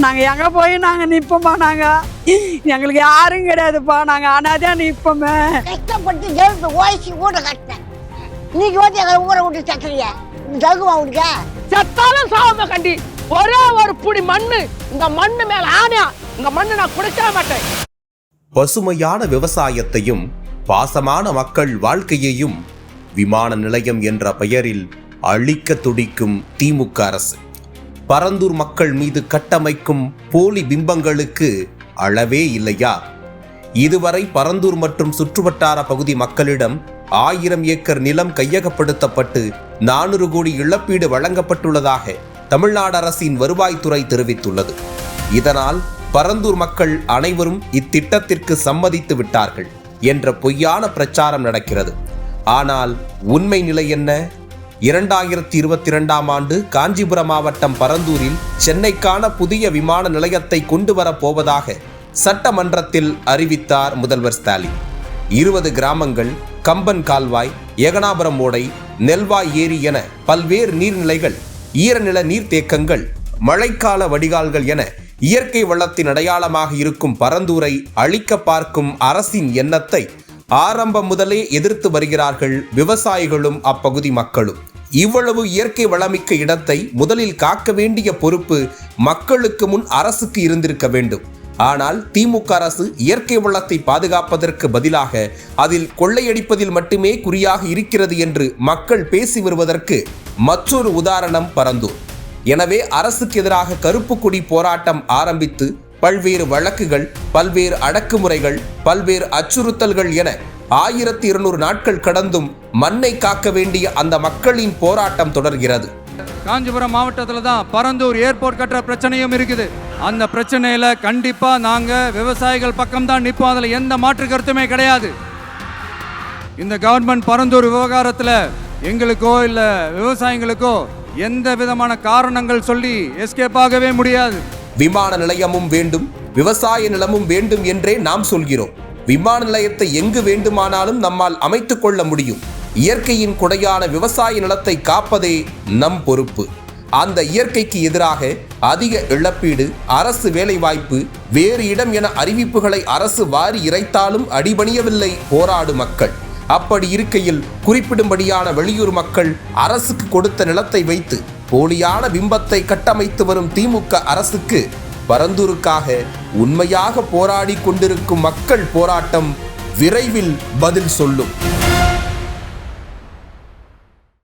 நாங்கள் எங்கே போய் நாங்கள் நிற்போம்ப்பா. எங்களுக்கு யாரும் கிடையாதுப்பா. நாங்கள் அனாதையாக நிற்போமே. கஷ்டப்பட்டு ஜெயித்து ஓய்ச்சி கூட கட்டினேன். இன்னைக்கு வந்து எங்களை ஊரை விட்டு சக்கறியா தகுவா விடுக்க செத்தாலும் சாவ கண்டி. ஒரே ஒரு புடி மண்ணு இந்த மண்ணு மேல ஆனா இந்த மண்ணு நான் குடிக்க மாட்டேன். பசுமையான விவசாயத்தையும் பாசமான மக்கள் வாழ்க்கையையும் விமான நிலையம் என்ற பெயரில் அழிக்க துடிக்கும் திமுக அரசு. பரந்தூர் மக்கள் மீது கட்டமைக்கும் போலி பிம்பங்களுக்கு அளவே இல்லையா? இதுவரை பரந்தூர் மற்றும் சுற்றுவட்டார பகுதி மக்களிடம் 1000 ஏக்கர் நிலம் கையகப்படுத்தப்பட்டு 400 கோடி இழப்பீடு வழங்கப்பட்டுள்ளதாக தமிழ்நாடு அரசின் வருவாய்த்துறை தெரிவித்துள்ளது. இதனால் பரந்தூர் மக்கள் அனைவரும் இத்திட்டத்திற்கு சம்மதித்து விட்டார்கள் என்ற பொய்யான பிரச்சாரம் நடக்கிறது. ஆனால் உண்மை நிலை என்ன? 2022ஆம் ஆண்டு காஞ்சிபுரம் மாவட்டம் பரந்தூரில் சென்னைக்கான புதிய விமான நிலையத்தை கொண்டு வரப்போவதாக சட்டமன்றத்தில் அறிவித்தார் முதல்வர் ஸ்டாலின். 20 கிராமங்கள், கம்பன் கால்வாய், எகனாபுரம் ஓடை, நெல்வாய் ஏரி என பல்வேறு நீர்நிலைகள், ஈரநில நீர்த்தேக்கங்கள், மழைக்கால வடிகால்கள் என இயற்கை வளத்தின் அடையாளமாக இருக்கும் பரந்தூரை அழிக்க பார்க்கும் அரசின் எண்ணத்தை ஆரம்பம் முதலே எதிர்த்து வருகிறார்கள் விவசாயிகளும் அப்பகுதி மக்களும். இவ்வளவு இயற்கை வளமிக்க இடத்தை முதலில் காக்க வேண்டிய பொறுப்பு மக்களுக்கு முன் அரசுக்கு இருந்திருக்க வேண்டும். ஆனால் திமுக அரசு இயற்கை வளத்தை பாதுகாப்பதற்கு பதிலாக அதில் கொள்ளையடிப்பதில் மட்டுமே குறியாக இருக்கிறது என்று மக்கள் பேசி வருவதற்கு மற்றொரு உதாரணம் பரந்தூர். எனவே அரசுக்கு எதிராக கருப்பு கொடி போராட்டம் ஆரம்பித்து பல்வேறு வழக்குகள், பல்வேறு அடக்குமுறைகள், பல்வேறு அச்சுறுத்தல்கள் என 1200 நாட்கள் கடந்தும் மண்ணை காக்க வேண்டிய அந்த மக்களின் போராட்டம் தொடர்கிறது. காஞ்சிபுரம் மாவட்டத்தில் தான் பரந்தூர் ஏர்போர்ட் கட்டுற பிரச்சனையும் இருக்குது. அந்த பிரச்சனையில கண்டிப்பா நாங்க விவசாயிகள் பக்கம் தான் நிற்போம். அதுல எந்த மாற்று கருத்துமே கிடையாது. இந்த கவர்மெண்ட் பரந்தூர் விவகாரத்துல எங்களுக்கோ இல்ல விவசாயிகளுக்கோ எந்த விதமான காரணங்கள் சொல்லி எஸ்கேப் ஆகவே முடியாது. விமான நிலையமும் வேண்டும், விவசாய நிலமும் வேண்டும் என்றே நாம் சொல்கிறோம். விமான நிலையத்தை எங்கு வேண்டுமானாலும் நம்மால் அமைத்துக் கொள்ள முடியும். இயற்கையின் கொடையான விவசாய நிலத்தை காப்பதே நம் பொறுப்பு. அந்த இயற்கைக்கு எதிராக அதிக இழப்பீடு, அரசு வேலைவாய்ப்பு, வேறு இடம் என அறிவிப்புகளை அரசு வாரி இறைத்தாலும் அடிபணியவில்லை போராடும் மக்கள். அப்படி இருக்கையில் குறிப்பிடும்படியான வெளியூர் மக்கள் அரசுக்கு கொடுத்த நிலத்தை வைத்து போலியான பிம்பத்தை கட்டமைத்து வரும் திமுக அரசுக்கு பரந்தூருக்காக உண்மையாக போராடி கொண்டிருக்கும் மக்கள் போராட்டம் விரைவில் பதில் சொல்லும்.